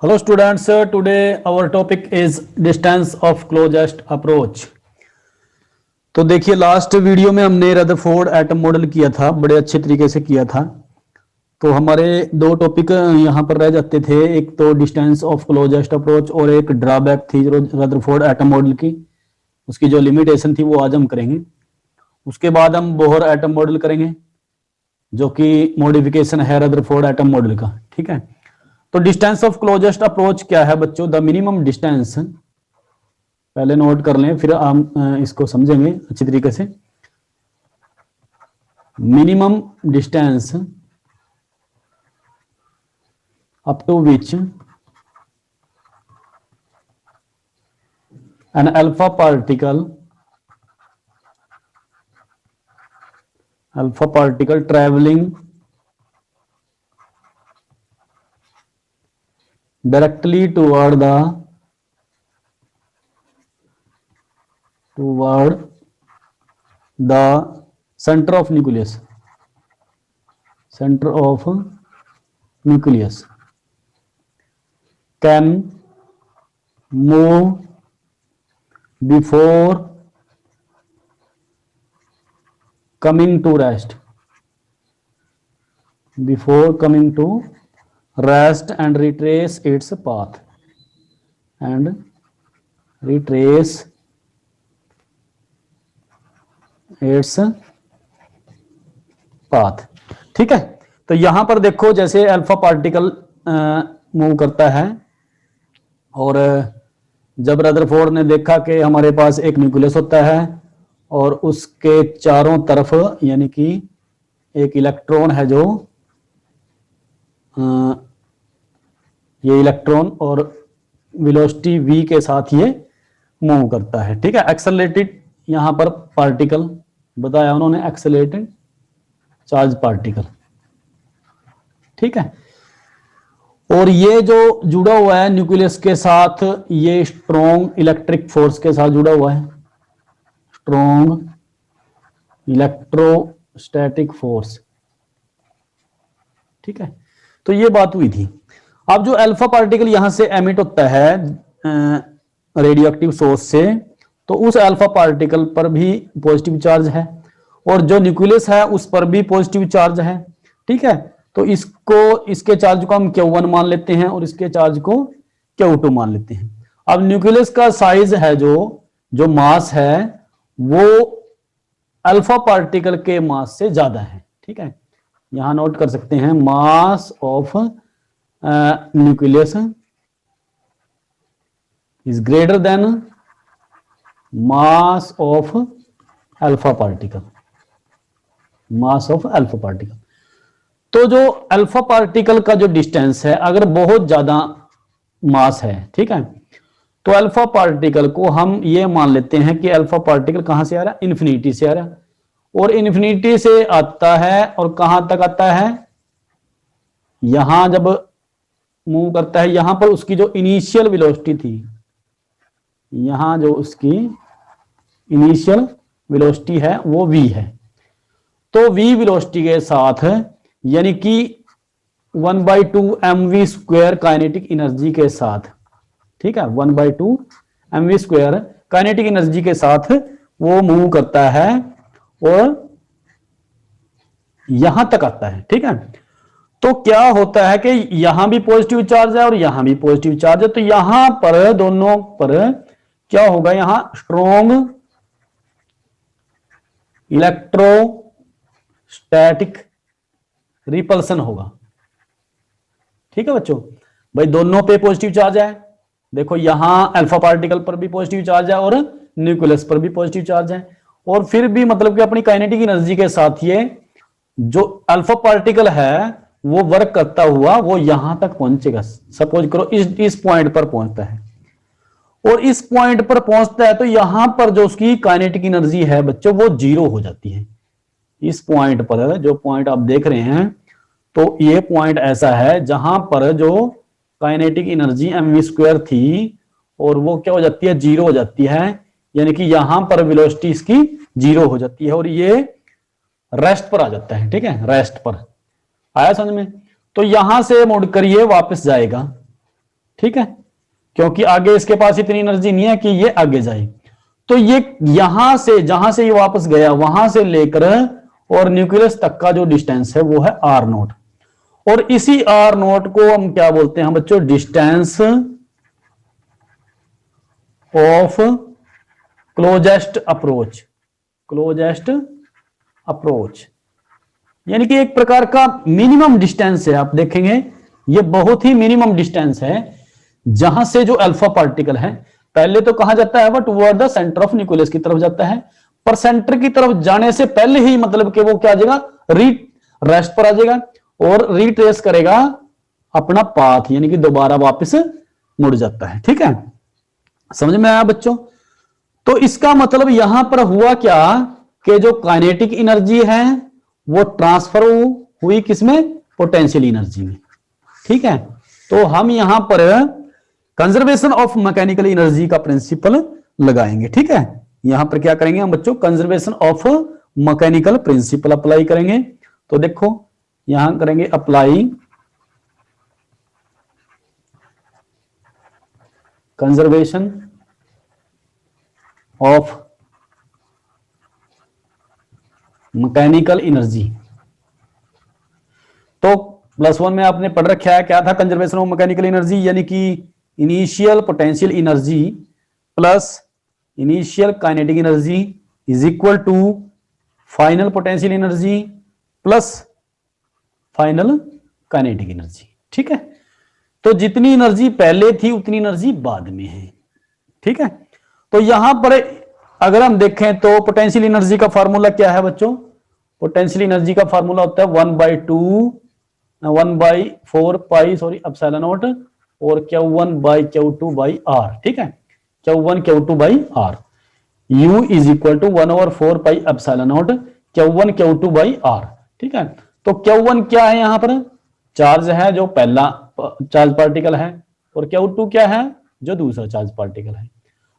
Hello students, today our topic is distance of closest approach। तो देखिए last video में हमने रदरफोर्ड एटम मॉडल किया था, बड़े अच्छे तरीके से किया था। तो हमारे दो टॉपिक यहाँ पर रह जाते थे, एक तो डिस्टेंस ऑफ क्लोजेस्ट अप्रोच और एक ड्रॉबैक थी रदरफोर्ड एटम मॉडल की, उसकी जो लिमिटेशन थी वो आज हम करेंगे। उसके बाद हम बोहर एटम मॉडल करेंगे जो कि मॉडिफिकेशन है रदरफोर्ड एटम मॉडल का। ठीक है, तो डिस्टेंस ऑफ क्लोजेस्ट अप्रोच क्या है बच्चों? द मिनिमम डिस्टेंस, पहले नोट कर लें फिर हम इसको समझेंगे अच्छी तरीके से। Minimum distance up to which an alpha particle travelling directly toward the center of nucleus can move before coming to rest and retrace its path ठीक है, तो यहां पर देखो जैसे अल्फा पार्टिकल मूव करता है और जब रदरफोर्ड ने देखा कि हमारे पास एक न्यूक्लियस होता है और उसके चारों तरफ यानी कि एक इलेक्ट्रॉन है जो ये इलेक्ट्रॉन और वेलोसिटी v के साथ ये मूव करता है। ठीक है, एक्सेलरेटेड यहां पर पार्टिकल बताया उन्होंने, एक्सेलरेटेड चार्ज पार्टिकल। ठीक है, और ये जो जुड़ा हुआ है न्यूक्लियस के साथ, ये स्ट्रॉन्ग इलेक्ट्रिक फोर्स के साथ जुड़ा हुआ है, स्ट्रॉन्ग इलेक्ट्रोस्टैटिक फोर्स। ठीक है, तो ये बात हुई थी। अब जो अल्फा पार्टिकल यहां से एमिट होता है रेडियो एक्टिव सोर्स से, तो उस अल्फा पार्टिकल पर भी पॉजिटिव चार्ज है और जो न्यूक्लियस है उस पर भी पॉजिटिव चार्ज है। ठीक है, तो इसके चार्ज को हम Q1 मान लेते हैं और इसके चार्ज को Q2 मान लेते हैं। अब न्यूक्लियस का साइज है जो मास है वो अल्फा पार्टिकल के मास से ज्यादा है। ठीक है, यहां नोट कर सकते हैं, mass of nucleus is greater then mass of alpha particle, तो जो अल्फा पार्टिकल का जो डिस्टेंस है, अगर बहुत ज्यादा मास है, ठीक है, तो अल्फा पार्टिकल को हम ये मान लेते हैं कि अल्फा पार्टिकल कहां से आ रहा है? इन्फिनिटी से आ रहा है, और इन्फिनिटी से आता है और कहां तक आता है? यहां जब मूव करता है, यहां पर उसकी जो इनिशियल वेलोसिटी थी, यहां जो उसकी इनिशियल वेलोसिटी है वो v है, तो v वेलोसिटी के साथ यानी कि 1/2 mv² काइनेटिक एनर्जी के साथ, ठीक है, 1/2 mv² काइनेटिक एनर्जी के साथ वो मूव करता है और यहां तक आता है। ठीक है, तो क्या होता है कि यहां भी पॉजिटिव चार्ज है और यहां भी पॉजिटिव चार्ज है, तो यहां पर दोनों पर क्या होगा? यहां स्ट्रॉन्ग इलेक्ट्रोस्टैटिक रिपल्सन होगा। ठीक है बच्चों, भाई दोनों पे पॉजिटिव चार्ज है, देखो यहां अल्फा पार्टिकल पर भी पॉजिटिव चार्ज है और न्यूक्लियस पर भी पॉजिटिव चार्ज है, और फिर भी मतलब कि अपनी काइनेटिक एनर्जी के साथ ये जो अल्फा पार्टिकल है वो वर्क करता हुआ वो यहां तक पहुंचेगा। सपोज करो इस पॉइंट पर पहुंचता है और इस पॉइंट पर पहुंचता है, तो यहां पर जो उसकी काइनेटिक एनर्जी है बच्चों वो जीरो हो जाती है। इस पॉइंट पर जो पॉइंट आप देख रहे हैं, तो ये पॉइंट ऐसा है जहां पर जो काइनेटिक एनर्जी mv² थी और वो क्या हो जाती है? जीरो हो जाती है, यानी कि यहां पर वेलोसिटी इसकी जीरो हो जाती है और ये रेस्ट पर आ जाता है। ठीक है, रेस्ट पर आया समझ में? तो यहां से मुड़कर ये वापस जाएगा ठीक है, क्योंकि आगे इसके पास इतनी एनर्जी नहीं है कि ये आगे जाए। तो ये यहां से, जहां से ये वापस गया, वहां से लेकर और न्यूक्लियस तक का जो डिस्टेंस है वो है आर नोट। और इसी आर नोट को हम क्या बोलते हैं बच्चों, distance of closest approach. Closest approach यानी कि एक प्रकार का मिनिमम डिस्टेंस है। आप देखेंगे ये बहुत ही मिनिमम डिस्टेंस है जहां से जो अल्फा पार्टिकल है पहले तो कहा जाता है but toward the centre of nucleus की तरफ जाता है, पर सेंटर की तरफ जाने से पहले ही मतलब कि वो क्या आ जाएगा, रेस्ट पर आ जाएगा और रिट्रेस करेगा अपना पाथ, यानी कि दोबारा वापस मुड़ जाता है। ठीक है, समझ में आया बच्चों? तो इसका मतलब यहां पर हुआ क्या कि जो काइनेटिक एनर्जी है वो ट्रांसफर हुई किसमें, पोटेंशियल एनर्जी में। ठीक है, तो हम यहां पर कंजर्वेशन ऑफ मैकेनिकल एनर्जी का प्रिंसिपल लगाएंगे। ठीक है, यहां पर क्या करेंगे हम बच्चों, conservation of mechanical principal apply करेंगे। तो देखो यहां करेंगे apply conservation of mechanical energy. तो +1 में आपने पढ़ रखा है क्या था कंजर्वेशन ऑफ मैकेनिकल एनर्जी, यानी कि initial potential energy plus initial kinetic energy is equal to final potential energy plus final kinetic energy. ठीक है, तो जितनी एनर्जी पहले थी उतनी एनर्जी बाद में है। ठीक है, तो यहां पर अगर हम देखें तो पोटेंशियल एनर्जी का फार्मूला क्या है बच्चों, पोटेंशियल एनर्जी का फार्मूला होता है 1/4 पाई एप्सिलॉन नॉट और Q1/Q2/R। ठीक है, Q1 Q2/R, U is equal to 1/4 pi epsilon nought Q1 Q2/R। ठीक है, तो Q1 क्या है, यहां पर चार्ज है जो पहला चार्ज पार्टिकल है, और Q2 क्या है, जो दूसरा चार्ज पार्टिकल है।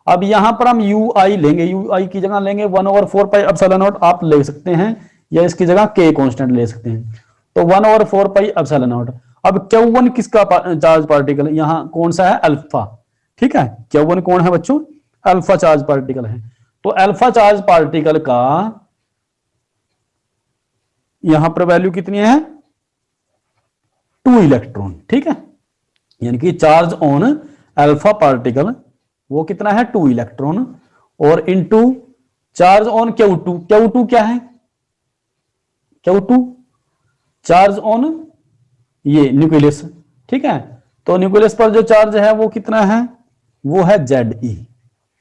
अब यहां पर हम UI लेंगे, UI की जगह लेंगे 1/4 पाई एप्सिलॉन नॉट आप ले सकते हैं, या इसकी जगह K कांस्टेंट ले सकते हैं। तो 1/4 पाई एप्सिलॉन नॉट। अब Q1 किसका चार्ज पार्टिकल, यहां कौन सा है, अल्फा। ठीक है, Q1 कौन है बच्चों, अल्फा चार्ज पार्टिकल है। तो अल्फा चार्ज पार्टिकल का यहां पर वैल्यू कितनी है, 2 इलेक्ट्रॉन। ठीक है, यानी कि चार्ज ऑन अल्फा पार्टिकल वो कितना है, 2 इलेक्ट्रॉन, और into charge on Q2। Q2 क्या है, Q2 चार्ज ऑन ये न्यूक्लियस। ठीक है, तो न्यूक्लियस पर जो चार्ज है वो कितना है, वो है Ze।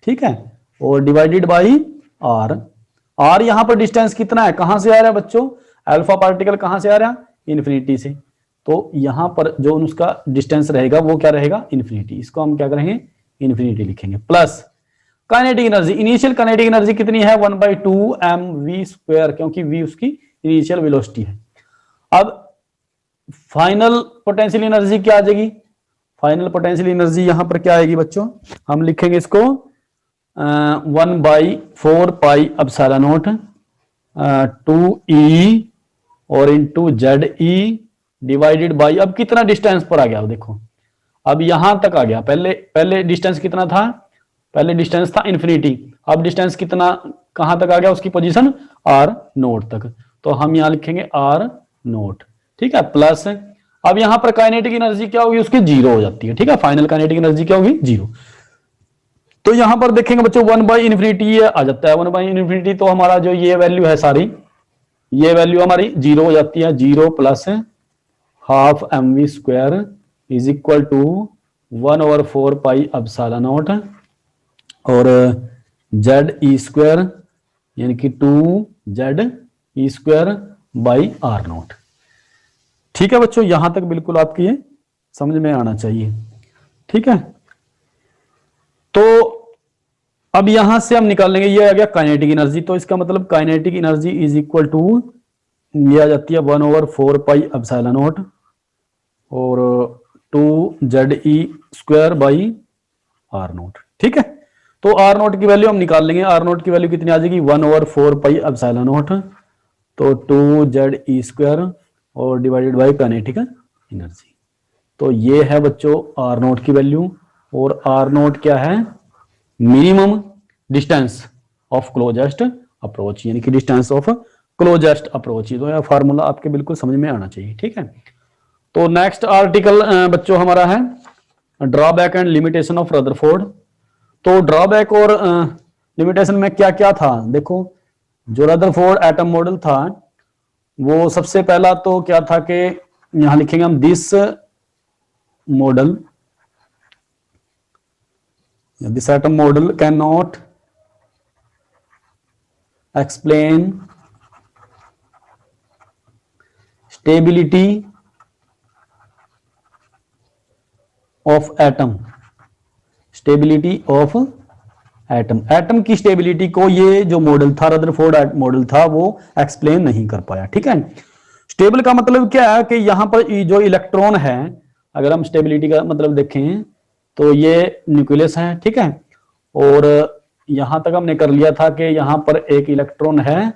ठीक है, और डिवाइडेड बाई R। R यहां पर डिस्टेंस कितना है, कहां से आ रहा है बच्चों, अल्फा पार्टिकल कहां से आ रहा है, इन्फिनिटी से। तो यहां पर जो उसका डिस्टेंस रहेगा वो क्या रहेगा, इन्फिनिटी। इसको हम क्या करेंगे, इन्फिनिटी लिखेंगे। Plus kinetic energy, initial kinetic energy कितनी है, 1/2 mv², क्योंकि v उसकी इनिशियल वेलोसिटी है। अब फाइनल पोटेंशियल एनर्जी क्या आ जाएगी, फाइनल पोटेंशियल एनर्जी यहां पर क्या आएगी बच्चों, हम लिखेंगे इसको 1/4 पाई एप्सिलॉन नॉट 2E और इनटू Ze डिवाइडेड बाई, अब कितना डिस्टेंस पर आ गया, देखो अब यहां तक आ गया। पहले डिस्टेंस कितना था, पहले डिस्टेंस था इन्फिनिटी, अब डिस्टेंस कितना कहां तक आ गया, उसकी पोजीशन R0 तक। तो हम यहां लिखेंगे R0। ठीक है, प्लस अब यहां पर काइनेटिक एनर्जी क्या होगी, उसकी 0 हो जाती है। ठीक है, फाइनल काइनेटिक एनर्जी क्या होगी, 0। तो यहां पर देखेंगे बच्चों 1/∞ आ जाता है, 1/∞। तो हमारा जो ये वैल्यू है सारी, ये वैल्यू हमारी 0 हो जाती है। 0 plus ½ mv² is equal to 1/4 pi epsilon nought और Ze² यानी कि 2Ze²/R0। ठीक है बच्चों, यहां तक बिल्कुल आपकी ये समझ में आना चाहिए। ठीक है, तो अब यहां से हम निकाल लेंगे, ये आ गया काइनेटिक एनर्जी। तो इसका मतलब kinetic energy is equal to ये आ जाती है 1/4 पाई एप्सिलॉन नॉट और 2Ze²/R0। ठीक है, तो R0 की वैल्यू हम निकाल लेंगे। R0 की वैल्यू कितनी आ जाएगी, 1/4 पाई एप्सिलॉन नॉट, तो 2Ze² और डिवाइडेड बाई काइनेटिक एनर्जी। तो ये है बच्चों आर नोट की वैल्यू, और आर नोट क्या है, minimum distance of closest approach, यानी कि डिस्टेंस ऑफ क्लोजेस्ट अप्रोच। तो यह फार्मूला आपके बिल्कुल समझ में आना चाहिए, ठीक है। तो नेक्स्ट आर्टिकल बच्चों हमारा है drawback and limitation of Rutherford. तो ड्रॉबैक और लिमिटेशन में क्या क्या था, देखो जो रदरफोर्ड एटम मॉडल था वो सबसे पहला तो क्या था कि यहां लिखेंगे हम this model, this atom model can not explain stability of atom, stability of atom, atom की स्टेबिलिटी को ये जो मॉडल था रदरफोर्ड मॉडल था वो एक्सप्लेन नहीं कर पाया, ठीक है। स्टेबल का मतलब क्या है कि यहां पर जो इलेक्ट्रॉन है, अगर हम स्टेबिलिटी का मतलब देखें तो ये न्यूक्लियस है, ठीक है, और यहां तक हमने कर लिया था कि यहां पर एक इलेक्ट्रॉन है,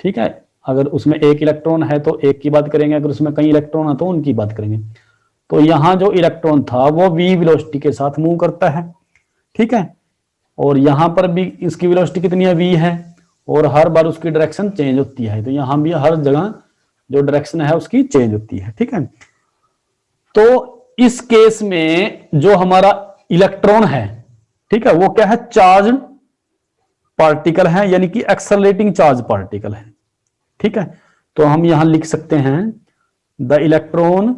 ठीक है, अगर उसमें एक इलेक्ट्रॉन है तो एक की बात करेंगे, अगर उसमें कई इलेक्ट्रॉन है तो उनकी बात करेंगे। तो यहां जो इलेक्ट्रॉन था वो v वेलोसिटी के साथ मूव करता है, ठीक है, और यहां पर भी इसकी वेलोसिटी कितनी है, v है, और हर बार उसकी डायरेक्शन चेंज होती है, तो यहां भी हर जगह जो डायरेक्शन है उसकी चेंज होती है, ठीक है। तो इस केस में जो हमारा इलेक्ट्रॉन है, ठीक है, वो क्या है, चार्ज पार्टिकल है, यानी कि एक्सेलरेटिंग चार्ज पार्टिकल है, ठीक है। तो हम यहां लिख सकते हैं the electron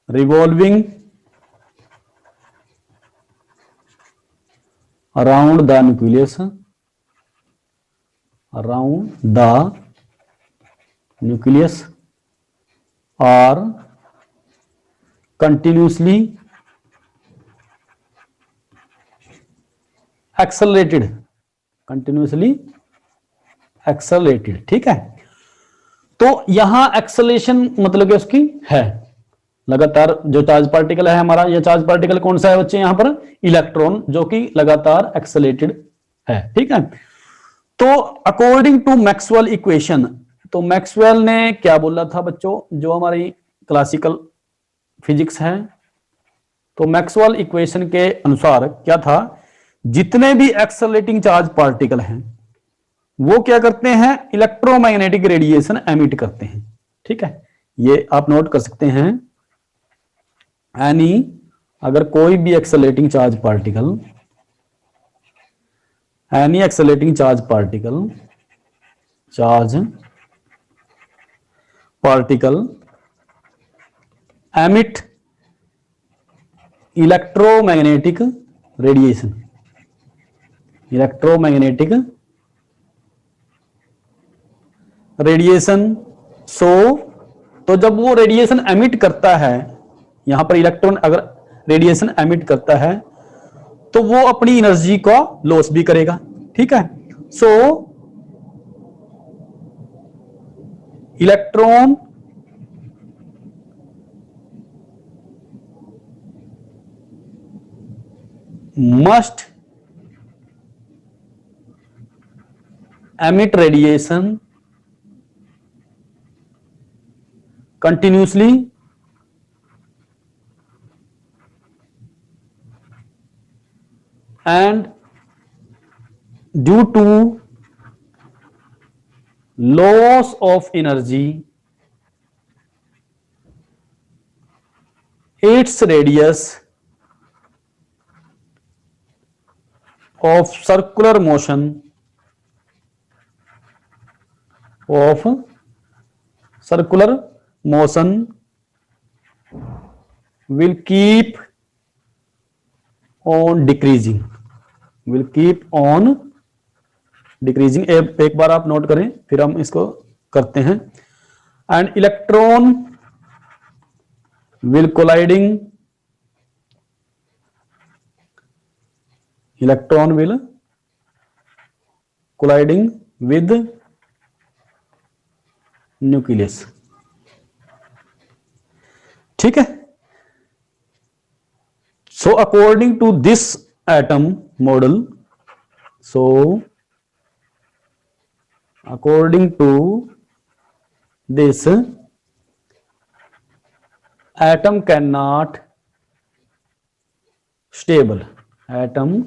revolving around the nucleus, around the nucleus are continuously accelerated, continuously accelerated, ठीक है। तो यहां एक्सेलरेशन मतलब कि उसकी है लगातार, जो चार्ज पार्टिकल है हमारा, यह चार्ज पार्टिकल कौन सा है बच्चे, यहां पर इलेक्ट्रॉन, जो कि लगातार एक्सेलरेटेड है, ठीक है। तो अकॉर्डिंग टू मैक्सवेल इक्वेशन, तो मैक्सवेल ने क्या बोला था बच्चों, जो हमारी क्लासिकल फिजिक्स है, तो मैक्सवेल इक्वेशन के अनुसार क्या था, जितने भी एक्सेलरेटिंग चार्ज पार्टिकल हैं वो क्या करते हैं, इलेक्ट्रोमैग्नेटिक रेडिएशन एमिट करते हैं, ठीक है। ये आप नोट कर सकते हैं, एनी अगर कोई भी accelerating charge particle, any accelerating charge particle emit electromagnetic radiation, electromagnetic radiation. So तो जब वो रेडिएशन एमिट करता है, यहां पर इलेक्ट्रॉन अगर रेडिएशन एमिट करता है तो वो अपनी एनर्जी का लॉस भी करेगा, ठीक है। सो electron must emit radiation continuously and due to loss of energy its radius of circular motion will keep on decreasing, एक बार आप नोट करें फिर हम इसको करते हैं। And electron will colliding with nucleus, ठीक है। So according to this atom model, according to this atom can not stable, atom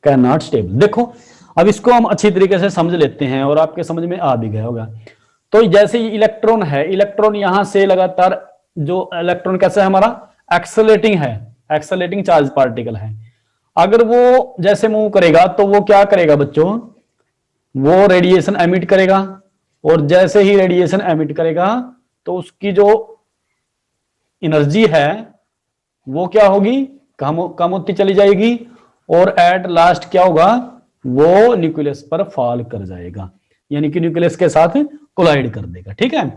can not stable. देखो अब इसको हम अच्छी तरीके से समझ लेते हैं और आपके समझ में आ भी गया होगा। तो जैसे ये इलेक्ट्रॉन है, इलेक्ट्रॉन यहां से लगातार, जो इलेक्ट्रॉन कैसा है हमारा, एक्सेलरेटिंग है, एक्सेलरेटिंग चार्ज पार्टिकल है। अगर वो जैसे मूव करेगा तो वो क्या करेगा बच्चों, वो रेडिएशन एमिट करेगा, और जैसे ही रेडिएशन एमिट करेगा तो उसकी जो एनर्जी है वो क्या होगी, कम होती चली जाएगी, और एट लास्ट क्या होगा, वो न्यूक्लियस पर फॉल कर जाएगा, यानी कि न्यूक्लियस के साथ कोलाइड कर देगा। ठीक है,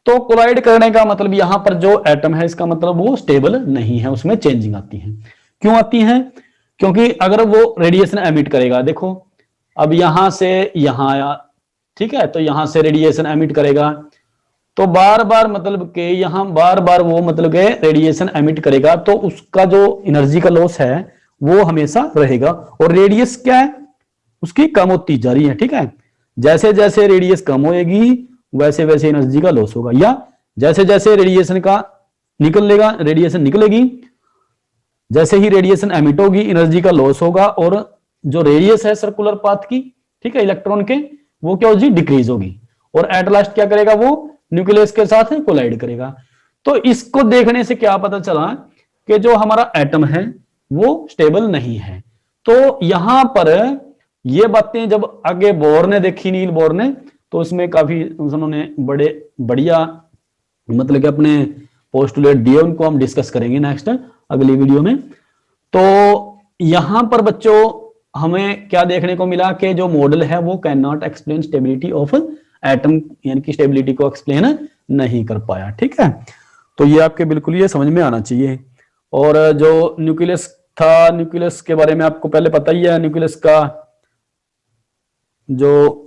तो कोलाइड करने का मतलब यहां पर जो एटम है इसका मतलब वो स्टेबल नहीं है, उसमें चेंजिंग आती है। क्यों आती है, क्योंकि अगर वो रेडिएशन एमिट करेगा, देखो अब यहां से यहां आया, ठीक है, तो यहां से रेडिएशन एमिट करेगा, तो बार बार मतलब के यहां बार बार वो मतलब के रेडिएशन एमिट करेगा, तो उसका जो एनर्जी का लॉस है वो हमेशा रहेगा, और रेडियस क्या है उसकी कम होती जा रही है। ठीक है, जैसे जैसे रेडियस कम होएगी वैसे वैसे एनर्जी का लॉस होगा, या जैसे जैसे रेडिएशन का निकलेगा, रेडिएशन निकलेगी, जैसे ही रेडिएशन एमिट होगी एनर्जी का लॉस होगा, और जो रेडियस है सर्कुलर पाथ की, ठीक है, इलेक्ट्रॉन के, वो क्या होगी, डिक्रीज होगी, और एट लास्ट क्या करेगा, वो न्यूक्लियस के साथ कोलाइड करेगा। तो इसको देखने से क्या पता चला कि जो हमारा एटम है वो स्टेबल नहीं है। तो यहां पर ये बातें जब आगे बोर ने देखी, नील बोर ने, तो उसमें काफी उन्होंने बड़े बढ़िया मतलब कि अपने पोस्टुलेट दिए, उनको हम डिस्कस करेंगे नेक्स्ट अगली वीडियो में। तो यहां पर बच्चों हमें क्या देखने को मिला कि जो मॉडल है वो can not explain stability of atom, यानी कि स्टेबिलिटी को एक्सप्लेन नहीं कर पाया। ठीक है, तो ये आपके बिल्कुल ये समझ में आना चाहिए। और जो न्यूक्लियस था, न्यूक्लियस के बारे में आपको पहले पता ही है, न्यूक्लियस का जो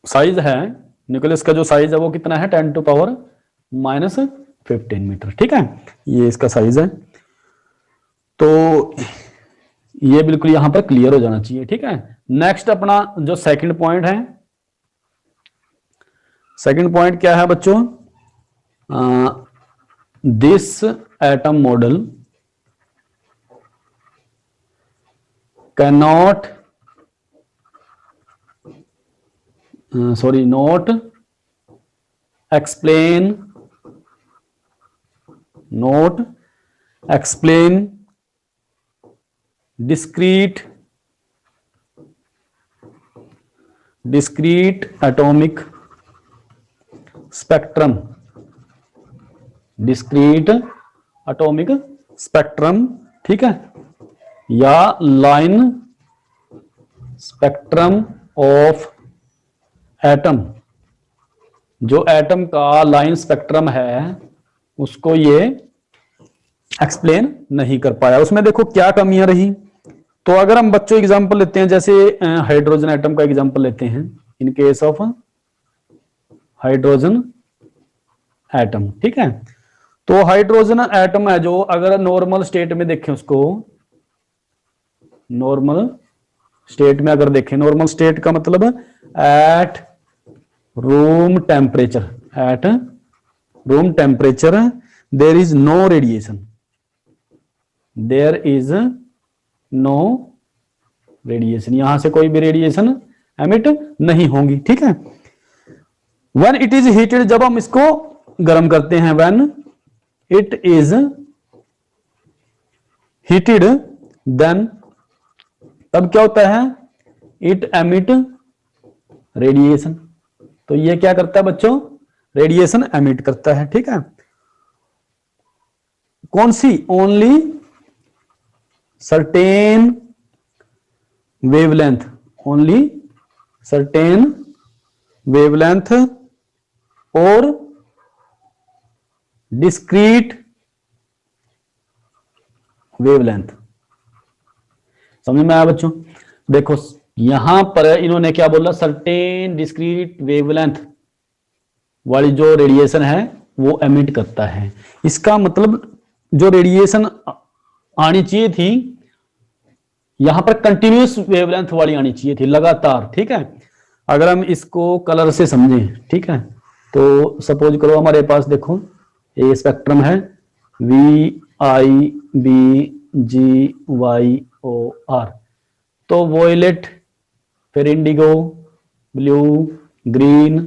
साइज है, न्यूक्लियस का जो साइज है वो कितना है, 10⁻⁻15 मीटर। ठीक है, ये इसका साइज है। तो ये बिल्कुल यहां पर क्लियर हो जाना चाहिए। ठीक है, नेक्स्ट अपना जो सेकंड पॉइंट है, सेकंड पॉइंट क्या है बच्चों, this atom model can not not explain discrete atomic spectrum, discrete atomic spectrum, ठीक है, या लाइन स्पेक्ट्रम ऑफ एटम, जो एटम का लाइन स्पेक्ट्रम है उसको ये एक्सप्लेन नहीं कर पाया। उसमें देखो क्या कमियां रही। तो अगर हम बच्चों एग्जांपल लेते हैं, जैसे हाइड्रोजन एटम का एग्जांपल लेते हैं, in case of hydrogen atom, ठीक है, तो हाइड्रोजन एटम है जो अगर नॉर्मल स्टेट में देखें, उसको नॉर्मल स्टेट में अगर देखें, नॉर्मल स्टेट का मतलब at room temperature, at room temperature there is no radiation, there is no radiation, यहां से कोई भी रेडिएशन एमिट नहीं होंगी। ठीक है, व्हेन इट इज हीटेड, जब हम इसको गर्म करते हैं, when it is heated, then तब क्या होता है, इट एमिट रेडिएशन। तो ये क्या करता है बच्चों, रेडिएशन एमिट करता है। ठीक है, कौन सी, only certain wavelength, only certain wavelength और डिस्क्रीट वेवलेंथ। समझ में आया बच्चों? देखो यहां पर इन्होंने क्या बोला, सर्टेन डिस्क्रीट वेवलेंथ वाली जो रेडिएशन है वो एमिट करता है। इसका मतलब जो रेडिएशन आनी चाहिए थी यहां पर कंटिन्यूअस वेवलेंथ वाली आनी चाहिए थी, लगातार। ठीक है, अगर हम इसको कलर से समझें, ठीक है, तो सपोज करो हमारे पास देखो ये स्पेक्ट्रम है VIBGYOR, तो वोयलेट, फिर Indigo, blue, green,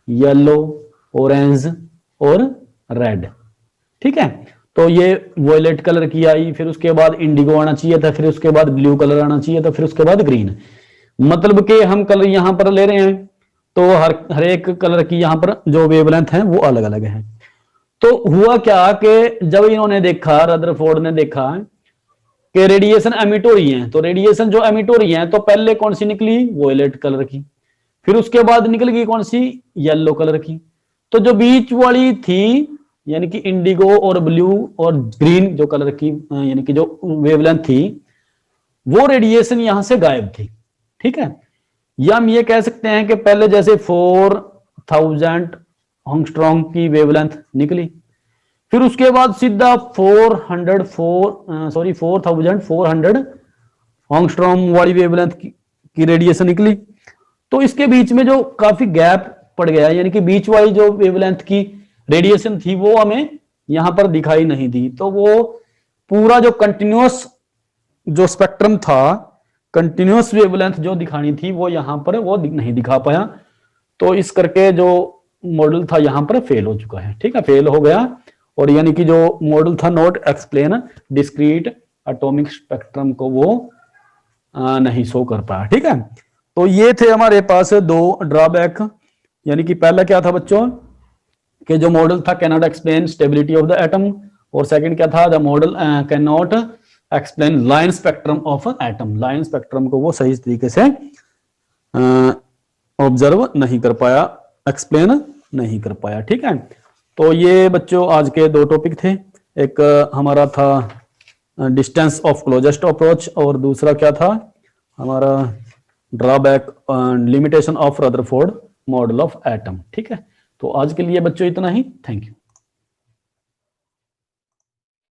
yellow, orange और रेड, ठीक है। तो ये वोयलेट कलर की आई, फिर उसके बाद इंडिगो आना चाहिए था, फिर उसके बाद ब्लू कलर आना चाहिए था, फिर उसके बाद ग्रीन। मतलब कि हम कलर यहां पर ले रहे हैं तो हर एक कलर की यहां पर जो वेवलेंथ है वो अलग अलग है। तो हुआ क्या कि जब इन्होंने देखा, रदरफोर्ड ने देखा कि रेडिएशन एमिट हो रही है, तो रेडिएशन जो एमिट हो रही है तो पहले कौन सी निकली, वोयलेट कलर की, फिर उसके बाद निकल गई कौन सी, येलो कलर की। तो जो बीच वाली थी यानी कि इंडिगो और ब्लू और ग्रीन जो कलर की यानी कि जो वेवलेंथ थी, वो रेडिएशन यहां से गायब थी, ठीक है। या हम ये कह सकते हैं कि पहले जैसे 4000 एंगस्ट्रॉम की वेवलेंथ निकली, फिर उसके बाद सीधा 4400 एंगस्ट्रॉम वाली वेवलेंथ की रेडिएशन निकली। तो इसके बीच में जो काफी गैप पड़ गया, यानी कि बीच वाली जो वेवलेंथ की रेडिएशन थी वो हमें यहां पर दिखाई नहीं दी। तो वो पूरा जो कंटिन्यूअस जो स्पेक्ट्रम था, कंटिन्यूअस वेवलेंथ जो दिखानी थी वो यहां पर वो नहीं दिखा पाया। तो इस करके जो मॉडल था यहां पर फेल हो चुका है, ठीक है, फेल हो गया। और यानी कि जो मॉडल था not explain discrete atomic spectrum को वो नहीं शो कर पाया, ठीक है। तो ये थे हमारे पास दो ड्रॉबैक। यानी कि पहला क्या था बच्चों कि जो मॉडल था can not explain stability of the atom, और सेकंड क्या था, the model can not explain line spectrum of atom, line spectrum को वो सही तरीके से ऑब्जर्व नहीं कर पाया, एक्सप्लेन नहीं कर पाया, ठीक है। तो ये बच्चों आज के दो टॉपिक थे, एक हमारा था डिस्टेंस ऑफ क्लोजेस्ट अप्रोच और दूसरा क्या था हमारा drawback limitation of Rutherford model of atom, ठीक है। तो आज के लिए बच्चों इतना ही, थैंक यू।